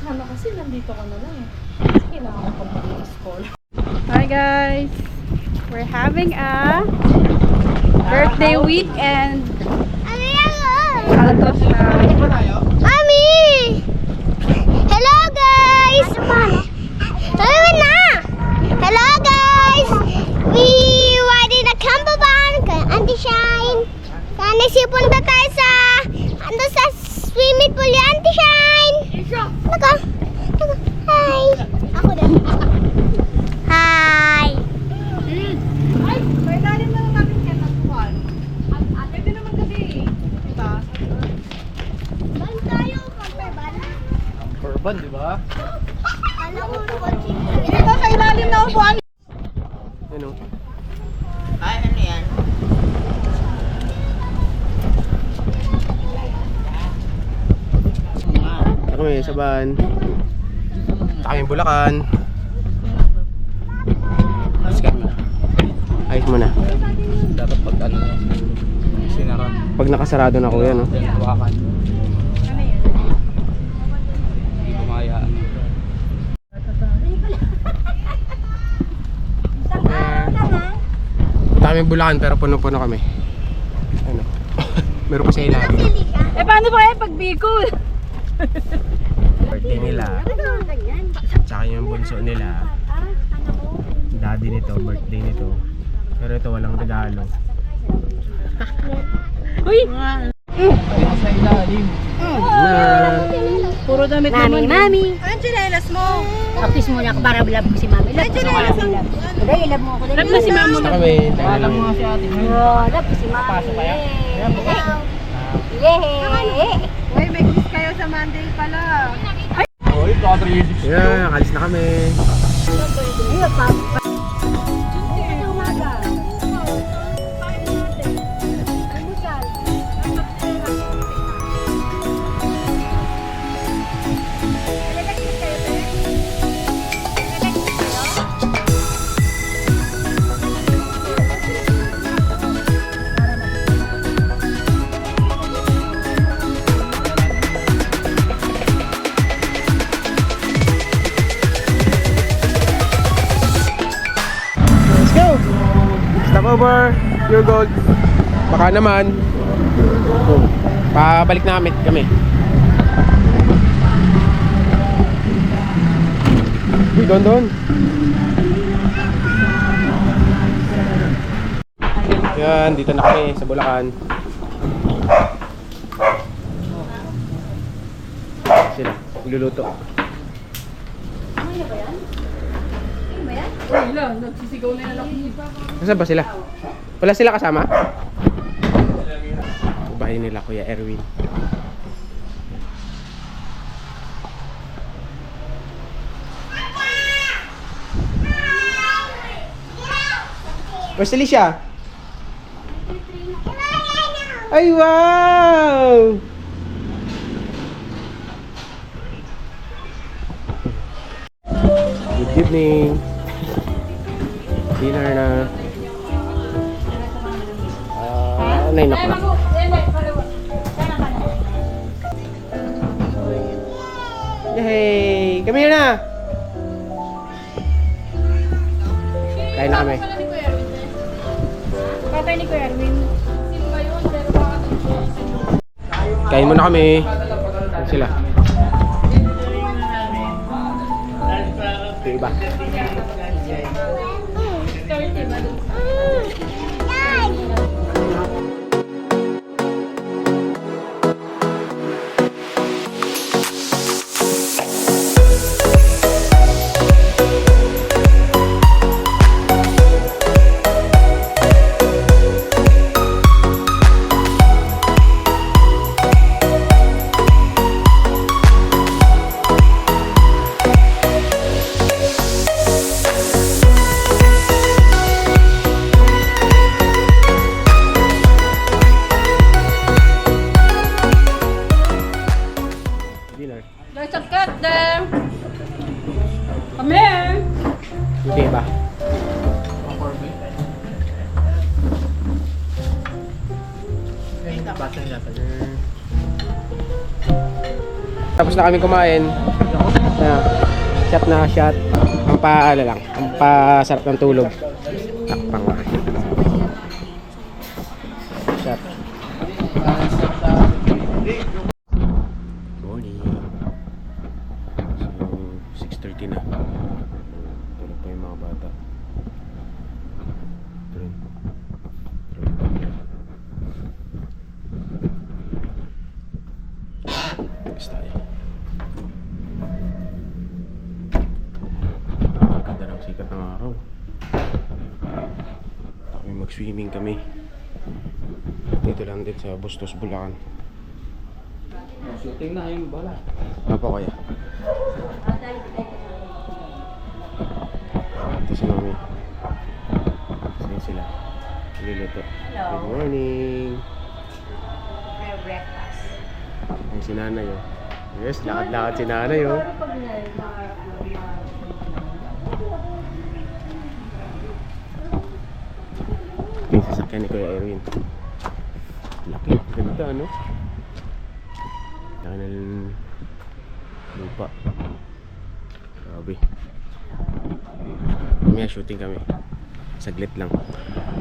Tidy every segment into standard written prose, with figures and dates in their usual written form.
Sana kasi nandito ka na lang eh. Kailangan ko mag-i-school. Hi guys! We're having a birthday weekend. Altos na. Mami! Hello guys! Ayun na! Hello guys! We were in a camper van kay Auntie Shine. Kaya nagsipunta tayo sa sa swimming pool ni Auntie Shine. Naka. Hi! Ako din. Hi! Ay, may lalim na lang namin kaya nagpuan. Pwede naman kasi. Diba? Ban tayo, camper van. Urban, di ba? Alam mo watching. Dito sa ilalim na upuan. Ano? Ay, ano yan? Kami sa van. Kami Bulacan. Ayos kami. Ayos mo na. Dapat pag ano, sinara. Pag nakasarado na kuya, no? Hawakan. Hindi bumayaan. Kami Bulacan pero puno-puno kami. Ano? Meron pa sa ilalim. Eh paano ba yan pag Bicol? Birthday nila. Tsaka yung bunso nila. Daddy nito, birthday nito. Pero ito walang regalo. Uy! Sa ilalim. Na. Puro damit Mami, naman. mami. Anong chinelas mo? Kapis muna ako para love ko si mami. Love ko si mami. Dahil love mo ako. Love na si mama. Basta kami. Alam mo nga si ate. Oh, love ko si mami. Pasok kaya? Yay! Uy, may kiss kayo sa Monday pala. Uy, 4 years. Yeah, alis na kami. Let's go! Stop over. Your gold. Baka naman. Pabalik namin kami. Uy, doon. Yan, dito na kami sa Bulacan. Sila, iluluto. Wala, nagsisigaw na yung laki. Nasaan ba sila? Wala sila kasama? Bahay nila Kuya Erwin. Where's Alicia? Ay, wow! Good evening. Dinner na. 9 o'clock. Yay! Kami na! Kain na kami. Patay ni Kuya Erwin. Sino ba yun? Pero bakit Kain muna kami. Saan sila? Ito iba. Dinner. Let's cut them. Come here. Hindi ba? Tapos na kami kumain. Shot na shot. Ang paala lang. Ang pasarap ng tulog. Takpang nga. Shot. Morning. So, 6:30 na. Tulog pa yung mga bata. Turn. Tapos tayo. Ganda ng sikat ng araw. Kami mag-swimming kami. Dito lang din sa Bustos, Bulacan. Shooting na yung bala. Ano po kaya? Ito si Mami. Saan sila? Niluluto. Good morning! Breakfast. Ay, si Nanay oh. Yes, lakad-lakad si Nanay oh. Yung sasakyan ni Kuya Erwin. Laki, ganda ano? Laki ng lupa. Grabe. Mamaya shooting kami. Saglit lang.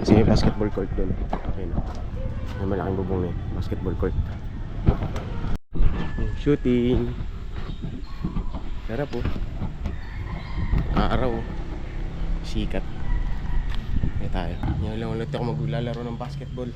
Kasi may basketball court doon. Okay na. May malaking bubong na yun. Basketball court. Shooting. Sarap po. Araw. Sikat. May tayo. Ngayon lang ulit ako maglalaro ng basketball.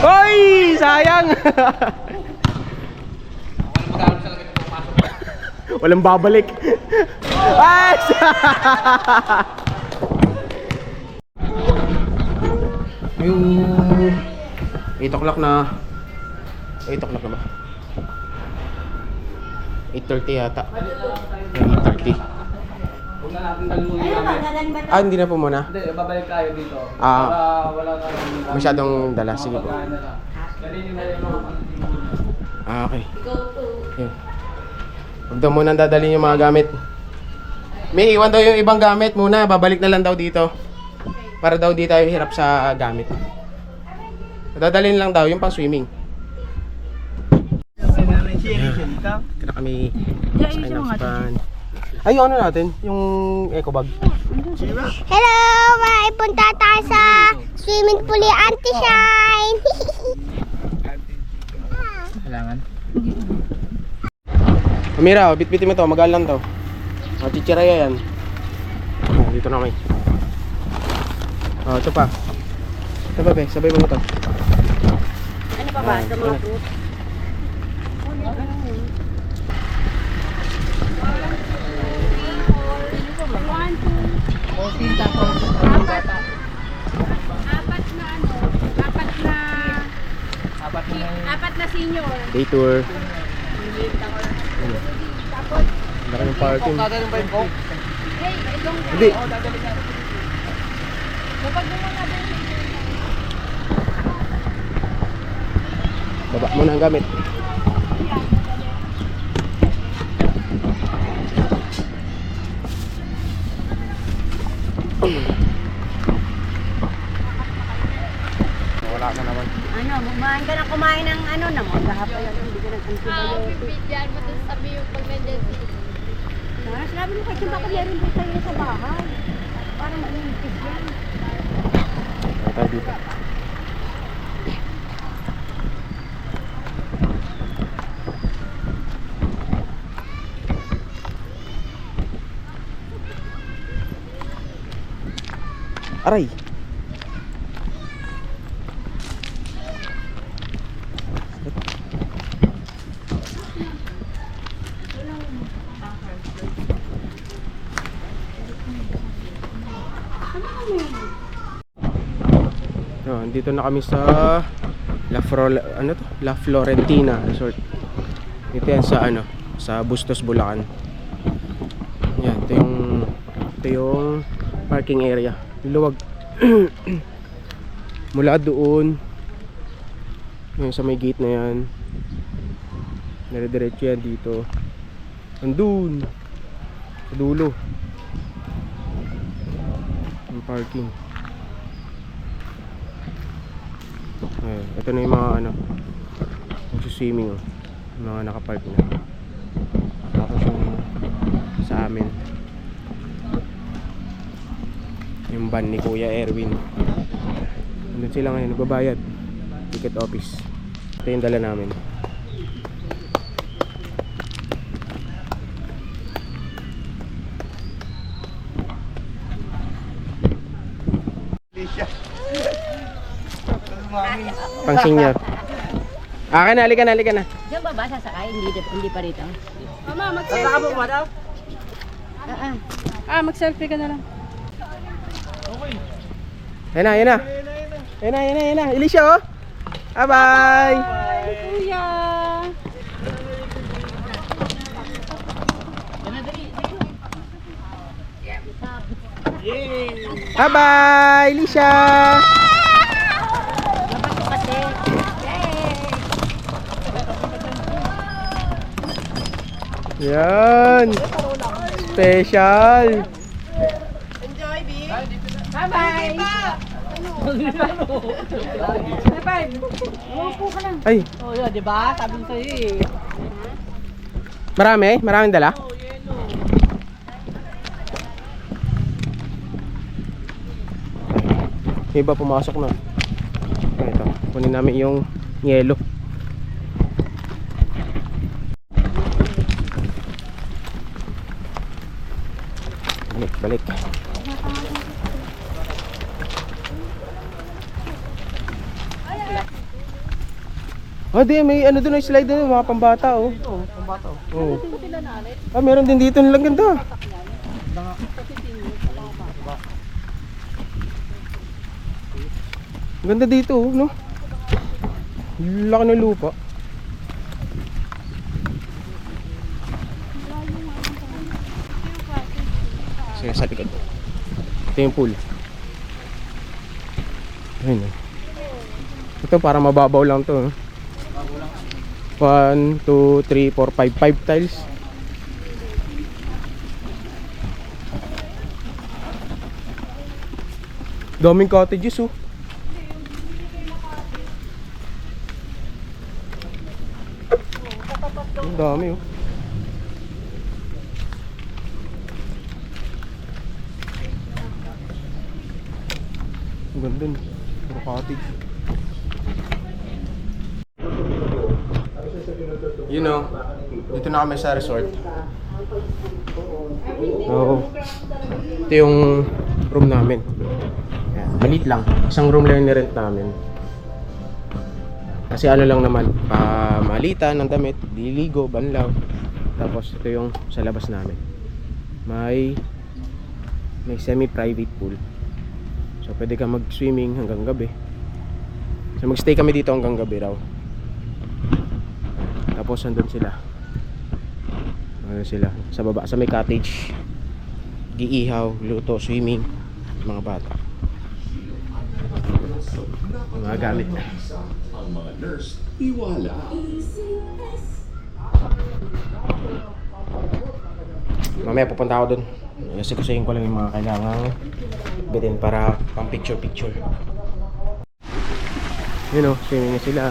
Hoy! Sayang! Walang babalik. Ay! Yung 8 o'clock na. 8 o'clock na ba? 8:30 yata. 8:30. Huwag na natin dalhin muna namin. Ah, hindi na po muna. Hindi, babalik tayo dito. Ah. Para wala na Masyadong dala. Sige po. Dalhin yung dalhin mo. Ah, okay. Yun. Huwag daw muna dadalhin yung mga gamit. May iwan daw yung ibang gamit muna. Babalik na lang daw dito. Para daw di tayo hirap sa gamit. Dadalhin lang daw yung pang swimming. Kaya kami sakay ng span. Ay, yung ano natin? Yung eco bag. Hello! May punta tayo sa swimming pool ni Auntie Shine! Kailangan. Amira, bit-bitin mo to. Magal lang to. O, chichiraya yan. O, dito na kami. O, ito pa. Ito pa, be. Sabay mo to. Ano pa ba? Sa mga fruit? Apat na senior. Day tour. Laki ng parking. Dadalhin pa yung coke? Hindi. Kapag mo na din Baba muna ang gamit. Wala na naman. Ano, kumain ka na kumain ng ano na mo. Gahapon lang hindi ka nag-antibiotic. Bibigyan mo dun sabi yung pag nandiyan si... Sinabi mo kasi baka meron din tayo sa bahay. Para mag-iimpis yan. Tayo dito. Aray! So, andito na kami sa La Florentina Resort. Ito yan sa sa Bustos, Bulacan. Yan, ito yung parking area. Luwag. Mula doon, yan sa may gate na yan. Dire-diretso yan dito. Andun sa dulo ang parking. Ayan, ito na yung mga swimming, yung mga nakapark na. Tapos yung sa amin, yung van ni Kuya Erwin. Nandun sila ngayon, nagbabayad. Ticket office. Ito yung dala namin. Pang senior. Akin na, halika na, halika na. Diyan ba ba sasakay? Hindi pa rito. Mama, mag-selfie ka. ba daw? Mag-selfie ka na lang. Ayan na, ayan na. Ayan na, ayan na, ayan na. Elisha, oh. Bye-bye. Kuya! Bye-bye, Elisha. Yan. Special. Bye-bye! Bye-bye! Umupo ka lang. Ay, Oh, yun, di ba? Sabi ko sa'yo eh. marami? Maraming dala? Yung iba pumasok na. Ito, kunin namin yung yelo. Balik. Oh, di, may doon, slide doon, mga pambata, oh. Ito, pambato. Oh. Ah, meron din dito nilang ganda. Ganda dito, oh, no? Laki ng lupa. Sige, sa likod. Ito yung pool. Ayun, oh. Ito para mababaw lang to, 1, 2, 3, 4, 5 tiles. Daming cottages, oh. Ang dami, oh. Ang ganda, no? Puro cottage. You know, dito na kami sa resort. So, ito yung room namin. Ayan, maliit lang. Isang room lang yung nirent namin. Kasi ano lang naman, pamalitan ng damit, diligo, banlaw. Tapos ito yung sa labas namin. May semi-private pool. So pwede ka mag-swimming hanggang gabi. So mag-stay kami dito hanggang gabi raw. Tapos andun sila. Ano sila? Sa baba, sa may cottage. Giihaw, luto, swimming, mga bata. Yung mga gamit. Ang mga nurse, iwala. Mamaya pupunta ako dun. Kasi kusayin ko lang yung mga kailangan bitin para pang picture-picture. Yun o, swimming na sila.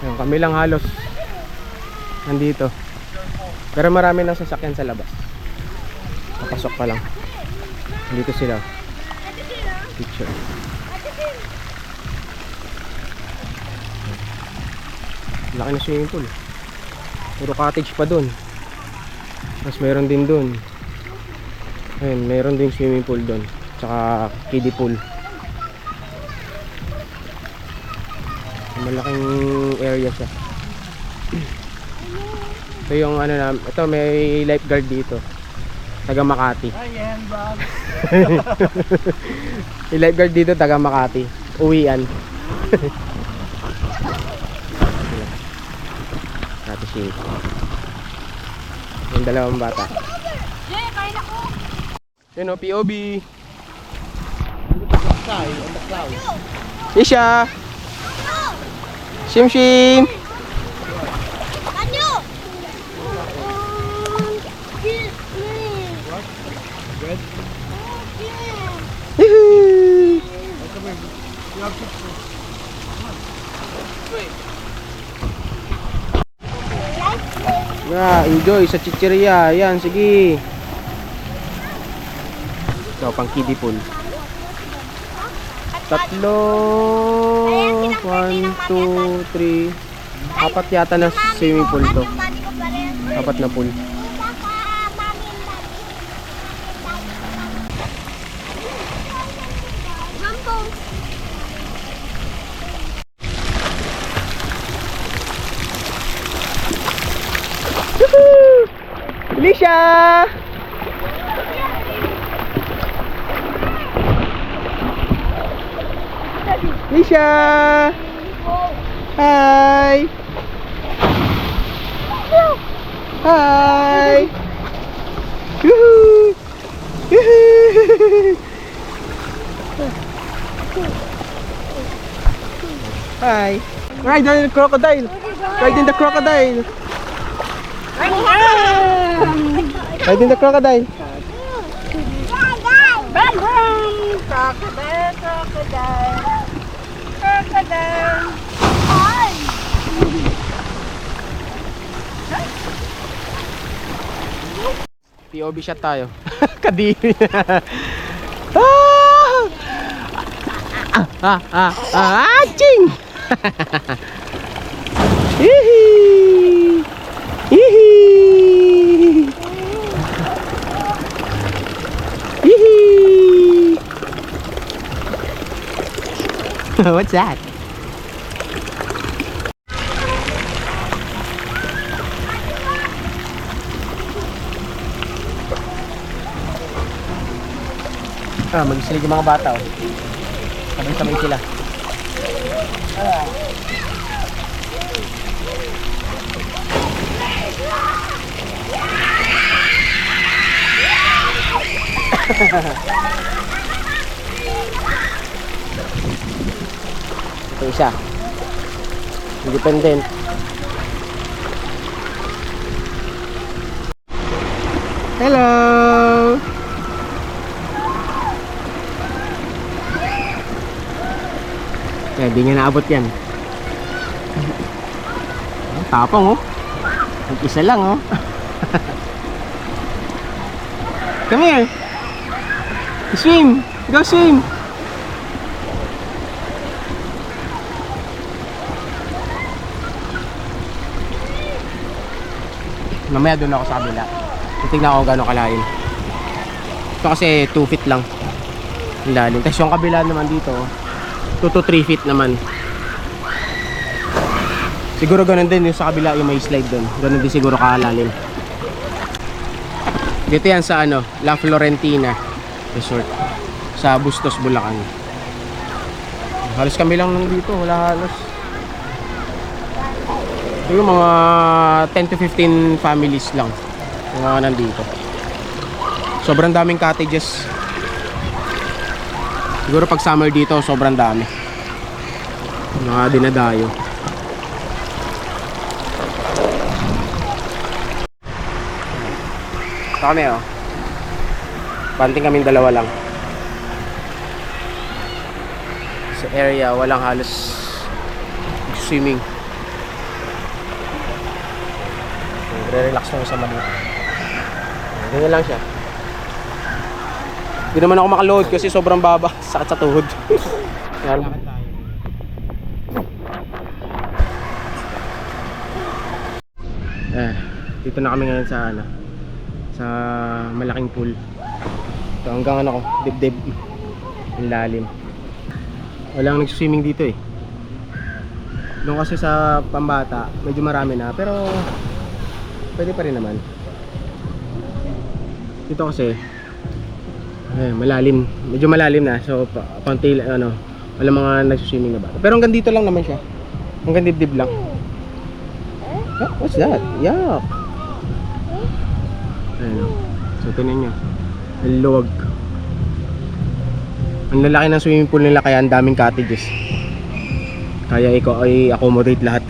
Yun, kami lang halos nandito. Pero marami nang sasakyan sa labas. Papasok pa lang. Dito sila. Picture. Laki na swimming pool. Puro cottage pa dun. Mas mayroon din dun. Ayun, mayroon din swimming pool dun. Tsaka kiddie pool. Malaking area siya. Ito yung ano na, ito may lifeguard dito. Taga Makati. May lifeguard dito taga Makati. Uwian. Ate si yung dalawang bata. Yun o, POB. Isha. Shim Shim. Yeah, enjoy sa chicheria. Yan, sige. Ito, pang kiddie pool. Tatlo. 1, 2, 3. Apat yata na swimming pool to. Apat na pool. Alicia! Alicia! Hi! Hi! Yoo-hoo! Yoo-hoo! Hi! Ride on the crocodile! Ride in the crocodile! Ride in the crocodile! Crocodile, crocodile. Crocodile. POV shot tayo. Kadiri. Ah! Aching! Hihi! Hihi! Hihi! What's that? Mag-isilig yung mga bata, oh. Sabay-sabay sila. Ito isa. Independent. Hello! Eh, di niya naabot yan. Tapang, oh. Mag-isa lang, oh. Come here. Swim. Go swim. Mamaya doon ako sa kabila. Titignan ako gano'ng kalalim. Ito kasi 2 feet lang yung lalim. Tapos yung kabila naman dito 2 to 3 feet naman. Siguro ganun din yung sa kabila yung may slide doon. Ganun din siguro kalalim. Dito yan sa ano, La Florentina Resort sa Bustos, Bulacan. Halos kami lang nandito, wala halos. Ito yung mga 10 to 15 families lang yung mga nandito. Sobrang daming cottages. Siguro pag summer dito, sobrang dami. Mga dinadayo. Ito kami oh. Banting kaming dalawa lang. Sa area, walang halos swimming. Relax lang sa mali. Ganyan lang siya. Hindi naman ako makaload kasi sobrang baba. Sakit sa tuhod. Kaya lakad tayo. Dito na kami ngayon sa ano, sa malaking pool. So hanggang ano ko, dibdib. Ang lalim. Walang nagsiswimming dito eh. Doon kasi sa pambata, medyo marami na, pero pwede pa rin naman. Dito kasi malalim, medyo malalim na. So konti ano, wala mga nagsiswimming na bata. Pero hanggang dito lang naman siya. Hanggang dibdib lang. Oh, what's that? Yuck. Ayun. So tingnan niyo. Ang luwag. Ang lalaki ng swimming pool nila kaya ang daming cottages. Kaya i-accommodate lahat.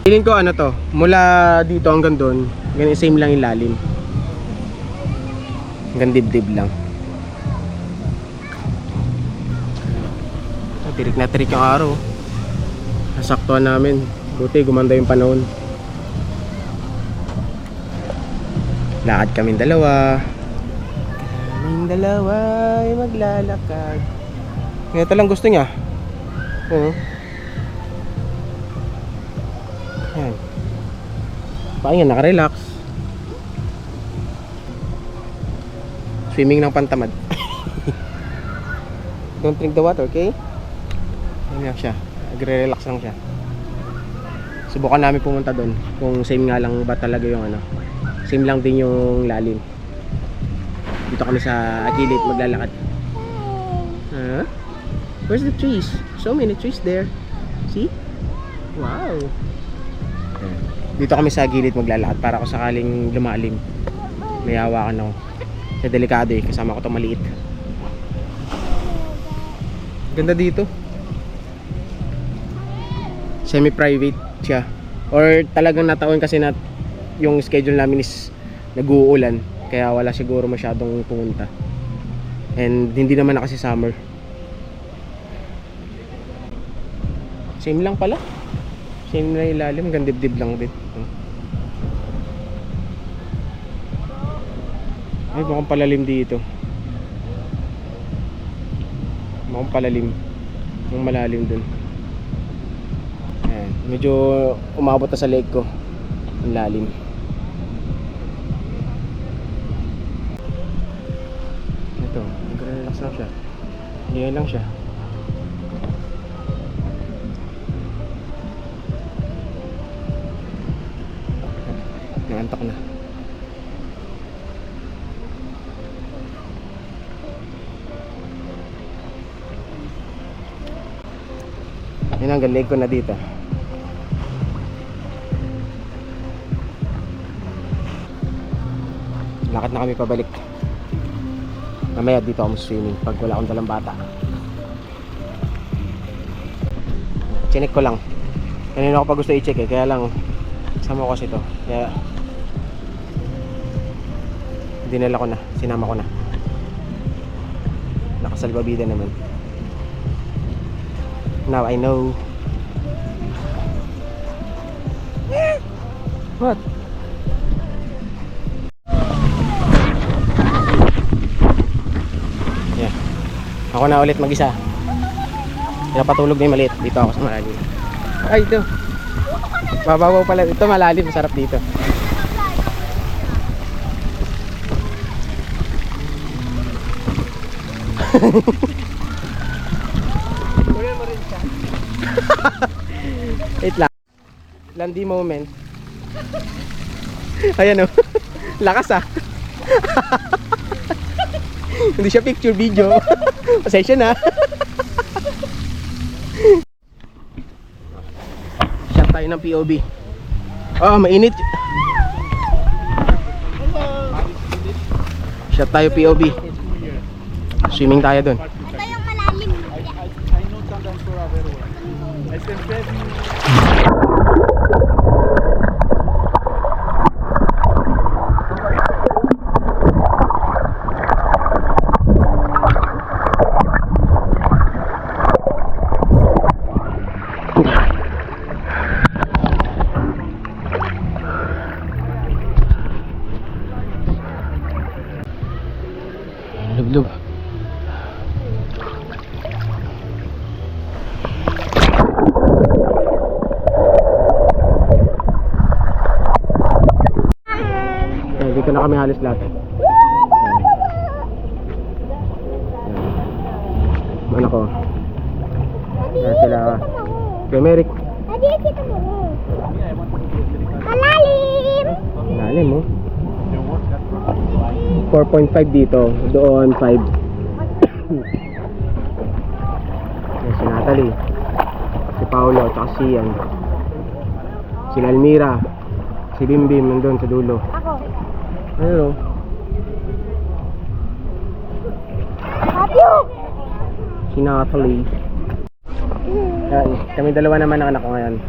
Feeling ko ano to, mula dito hanggang doon, ganyan same lang yung lalim. Hanggang dibdib lang. Tirik na tirik yung araw. Nasaktuhan namin. Buti gumanda yung panahon. Lakad kaming dalawa. Kaming dalawa ay maglalakad. Ito lang gusto niya. Ayan. Pahinga, nakarelax. Swimming ng pantamad. Don't drink the water, okay? Ayan lang siya. Nagre-relax lang siya. Subukan namin pumunta doon. Kung same nga lang ba talaga yung ano. Same lang din yung lalim. Dito kami sa gilid maglalakad. Huh? Where's the trees? So many trees there. See? Wow. Dito kami sa gilid maglalakad para kung sakaling lumalim, may hawakan ako. Kasi delikado eh, kasama ko itong maliit. Ganda dito. Semi-private siya. Or talagang nataon kasi na yung schedule namin is nag-uulan, kaya wala siguro masyadong pumunta. And hindi naman na kasi summer. Same lang pala. Same na ilalim, hanggang dibdib lang din. Ay, mukhang palalim dito. Mukhang palalim. Mukhang malalim dun. Ayan, medyo umabot na sa leg ko. Ang lalim. Ito, nag-relax lang siya. Ganyan lang siya. Nangantok na. Yun ang galig ko na dito. Lakad na kami pabalik. Mamaya dito ako swimming pag wala akong dalang bata. Chinek ko lang. Kanina ako pa gusto i-check eh, kaya lang sama ko kasi ito. Kaya dinala ko na, sinama ko na. Nakasalbabida naman. Now I know. What? Yeah. Ako na ulit mag-isa. Pinapatulog na yung maliit. Dito ako sa malalim. Ay, ito. Mababaw pala. Ito malalim. Masarap dito. Wait lang. Landi moment. Ayan o. Lakas ah. Hindi siya picture video. Pasensya na. Shot tayo ng POV. Oh, mainit. Shot tayo POV. Swimming tayo dun. Ito yung malalim. Lublog. Dito na kami halos lahat. Ano ko? Yan sila. Kay Merrick. Adi, kita mo. Malalim! Lalim mo. 4.5 dito. Doon 5. Yan si Natalie. Si Paolo. Tsaka si Ian. Si Almira. Si Bimbim nandun sa dulo. Ako. Ano? Apyo! Si Natalie. Yan. Kami dalawa naman ang anak ko ngayon.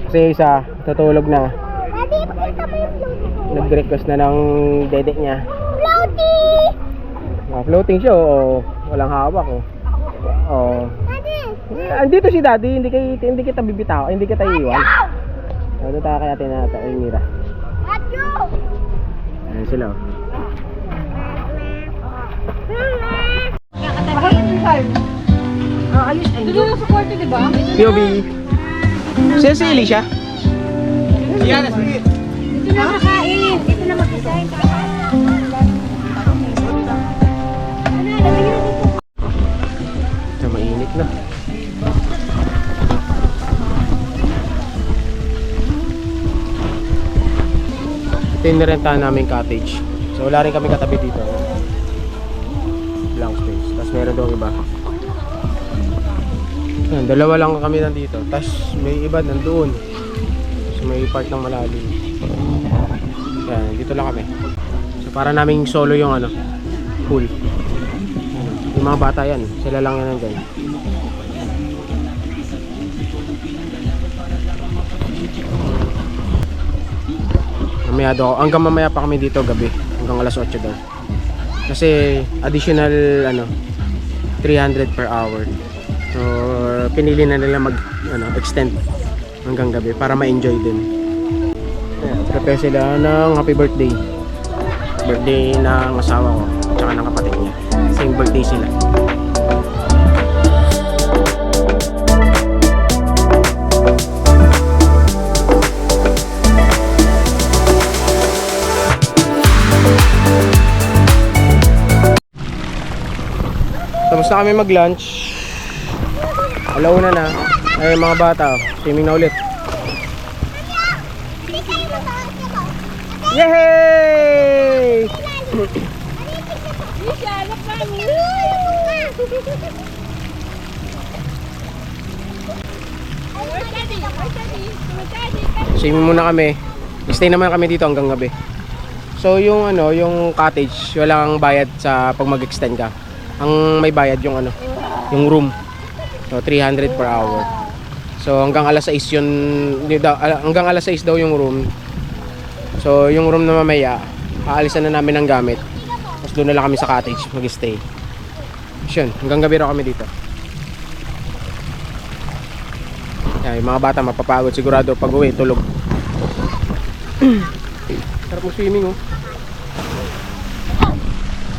Kasi isa, tutulog na. Adi, pakita mo yung floaty ko. Nag-request na ng dede niya. Floaty! Floating siya, oo. Walang hawak, oh. Oo. Adi! Andito si Daddy, hindi kita bibitaw, hindi kita iiwan. Ano tayo kaya tinata, ay Mira. Apyo! Ayan sila, oh. Ako yung time. Ayos, ay. Doon sa kwarto, di ba? POV. Siya si Alicia. Ito na makain. Ito na mag-design. Ito, mainit na. Ito yung nirentahan namin cottage. So wala rin kami katabi dito. Blank space. Tapos meron doon iba. Yan, dalawa lang kami nandito. Tapos may iba nandoon. Tapos may part ng malalim. Yan, dito lang kami. So para naming solo yung ano, pool. Yung mga bata yan, sila lang yan nandyan. Mamaya daw, hanggang mamaya pa kami dito gabi. Hanggang alas 8 daw. Kasi additional ano, 300 per hour. So pinili na nila mag extend hanggang gabi para ma-enjoy din. Ayan, prepare sila ng happy birthday. Birthday ng asawa ko tsaka ng kapatid niya. Same birthday sila. Tapos na kami mag-lunch. Alauna na. Ay mga bata, swimming na ulit. Yay! Swimming muna kami. Stay naman kami dito hanggang gabi. So yung ano, yung cottage, walang bayad sa pag mag-extend ka. Ang may bayad yung ano, yung room. So 300 per hour. So hanggang alas 6 yun, hanggang alas 6 daw yung room. So yung room na mamaya, aalisan na namin ng gamit. Tapos doon na lang kami sa cottage mag-stay. Yun, hanggang gabi raw kami dito. Yan, yung mga bata mapapagod sigurado pag uwi, tulog. Sarap mo swimming, oh.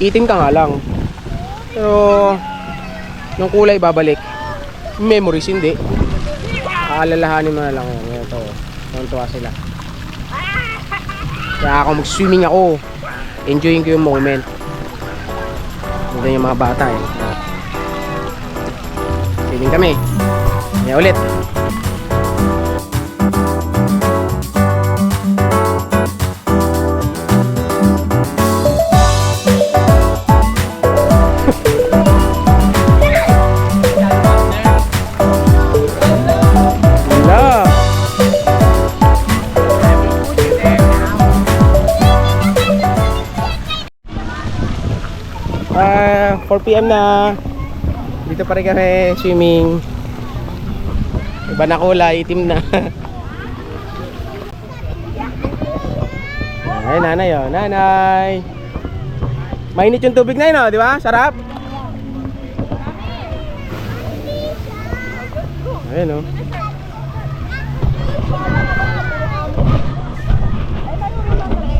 Itim ka nga lang. Pero yung kulay babalik. Memories hindi. Aalalahanin mo na lang yan. Ito, tuwa sila. Kaya ako mag-swimming ako. Enjoying ko yung moment. Ganda yung mga bata eh. Swimming kami. Ngayon ulit. Wala. 4 PM na. Dito pa rin kami swimming. Iba na kulay, itim na. Ay, nanay oh, nanay. Mainit yung tubig na yun oh, di ba? Sarap. Ayun oh.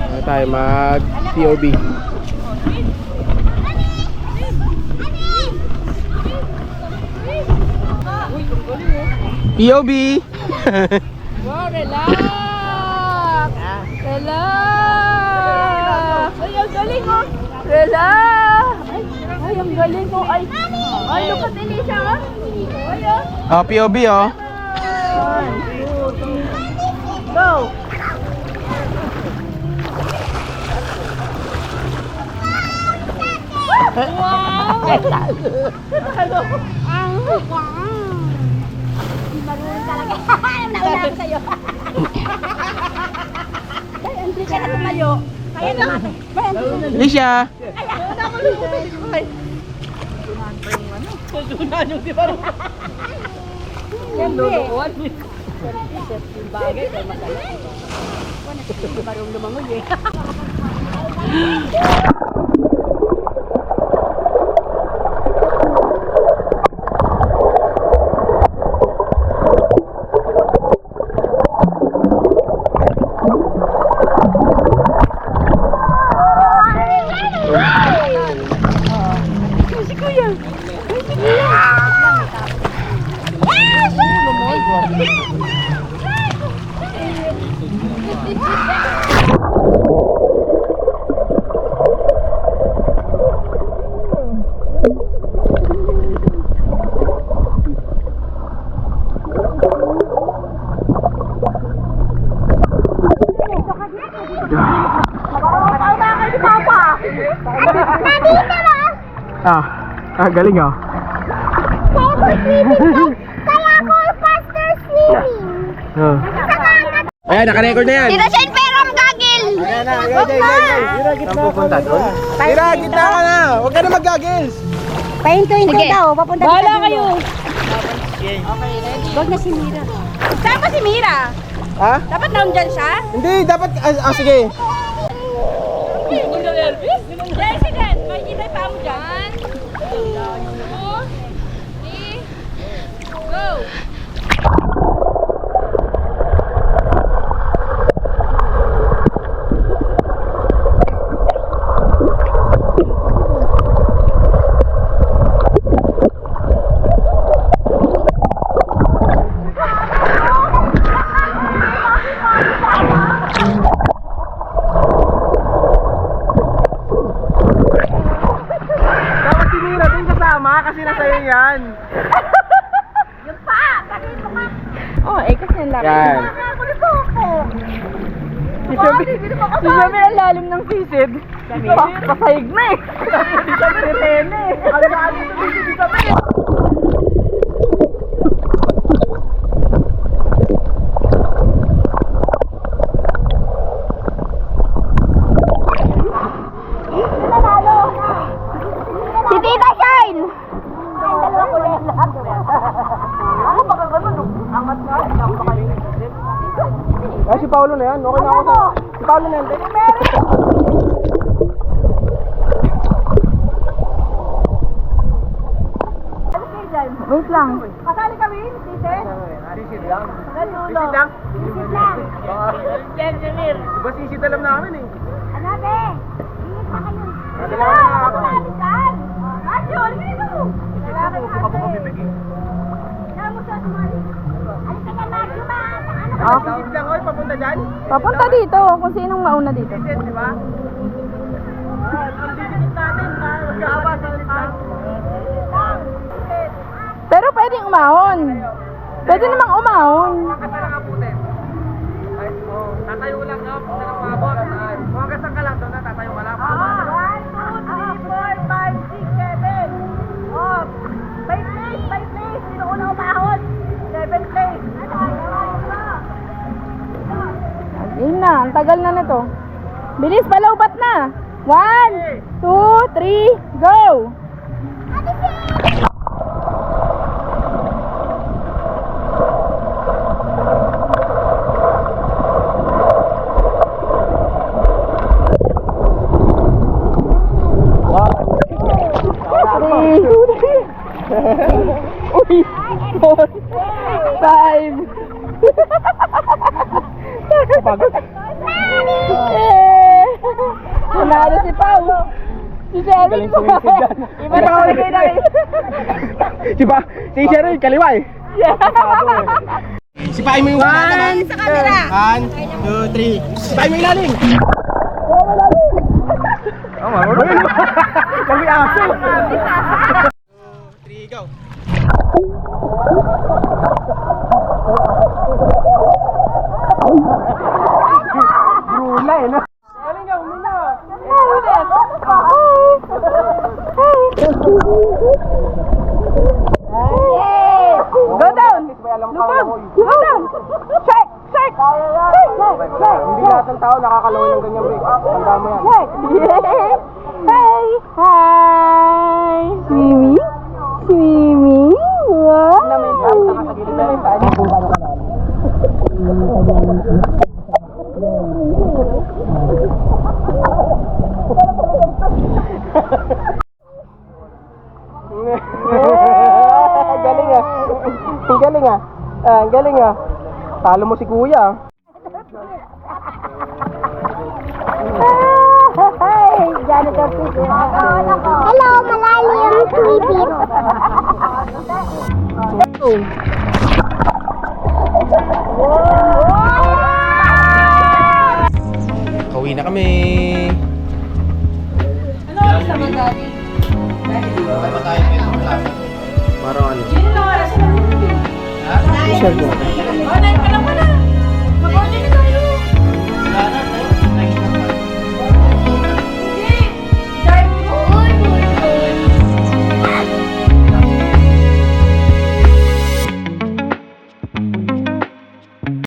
Ano tayo mag POB. POB. Wow, relax! Relax! Ay, ang galing oh! Relax! Ay, ang galing oh! Ay, look at Elisa oh! Ay, oh! Oh, POB oh. 1, 2, 3, go! Wow! Marunong talaga. Nauna ako sa'yo. Hindi ka na tumayo. Kaya naman. Alicia. Nauna ako lumubig ko ay. Susunan yung di parang. Yan, lulukuan. Yung bagay, kaya masala. Parang lumangoy eh. Galing oh. Kaya ako faster swimming. Oh. Ayan, naka-record na yan. Tita Shane, pero magagil. Ayan na, saan pupunta doon? Tira, gitna ka na. Huwag ka na mag-goggles. Pahintuin ko daw. Papunta Bahala kayo! Huwag na si Mira. Saan ba si Mira? Ha? Dapat nandyan siya? Hindi, dapat, sige. Huwag na nervous? Yes, sige! Makikita yung paa mo dyan. 2, 3, go! Dapat si Mira din kasama kasi nasa iyo yan. Oh, kasi ang laki. Yan. Si Shabir ang lalim ng sisid. Pasayig na eh. Si Shabir Rene. Ang lalim ng sisid si Shabir. Si Tita Shane. Si Paolo na yan. Okay na ako. Si Paolo na yan. Wait lang. Kasali kami, Tite. Sisid lang. Sisid lang? Sisid lang. Yan, Shabir. Diba sisid alam namin eh. Ano be? Inis pa kayo. Nadala ko na ako. Action! Ganito! Buka po kami big eh. Saan mo siya tumali? Ano ka yan, Mario? Ano ka? Sisid lang oy, papunta dyan. Papunta dito, kung sinong mauna dito. Sisid, di ba? Ang didikit natin. Magkakaba sa litan. Pero pwedeng umahon. Pwede namang umahon. Makasara ka putin. Ay, oh, tatayo lang no? Punta ng mabot. Kumagasan ka lang doon na tatayo ka lang. 1, 2, 3, 4, 5, 6, 7. Oh, 5 place, 5 place. Sino una umahon? 7 place. Yun na, ang tagal na nito. Bilis, palaubat na. 1, 2, 3, go! Uy! 4, 5. Pagod. Nanalo si Pao. Si Jerry. Galing sumisid yan. Iba na ako nagay na Diba? Si Jerry, kaliwa eh. Sipain mo yung One, sa camera. 1, 2, 3. Sipain mo yung ilalim. Oh, marunong. Kami aso. 2, 3, go. Brula eh, no? Galing ka, umina. Go down. Go down. Check. Check. Hindi lahat ng tao nakakalawin ng ganyan, break. Tanda mo yan. Hey. Hi. Swimming. Swimming. Wow. Galing ah. Ang galing ah. Ang galing ah. Talo mo si kuya. Hi. Janitor Pete. Hello, malalim. Sweetie. Kauwi na kami. Ano oras naman, Daddy? Bakit ba tayo dito sa klase? Parang ano? Yun yung oras na. Sure ko. Oh, 9 pa lang pala. Mag-order na tayo.